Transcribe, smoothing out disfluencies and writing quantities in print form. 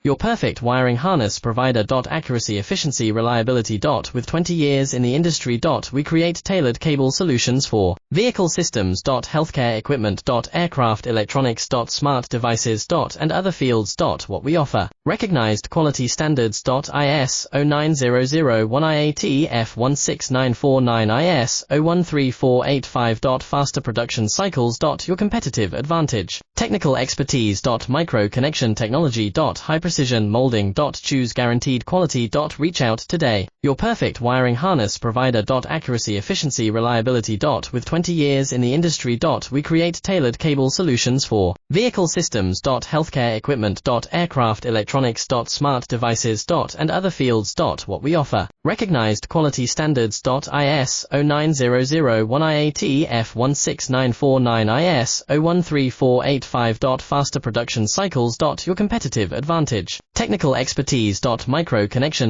Your perfect wiring harness provider. Accuracy, efficiency, reliability. With 20 years in the industry. We create tailored cable solutions for vehicle systems. Healthcare equipment. Aircraft electronics. Smart devices. And other fields. What we offer. Recognized quality standards. IS 09001IATF16949 IS 013485. Faster production cycles. Your competitive advantage. Technical expertise. Micro connection technology. High precision molding. Choose guaranteed quality. Reach out today. Your perfect wiring harness provider. Accuracy, efficiency, reliability. With 20 years in the industry. We create tailored cable solutions for vehicle systems. Healthcare equipment. Aircraft electronics. Smart devices. And other fields. What we offer. Recognized quality standards. IS 09001IATF16949 IS 013485. Faster production cycles. Your competitive advantage. Technical expertise. Micro connection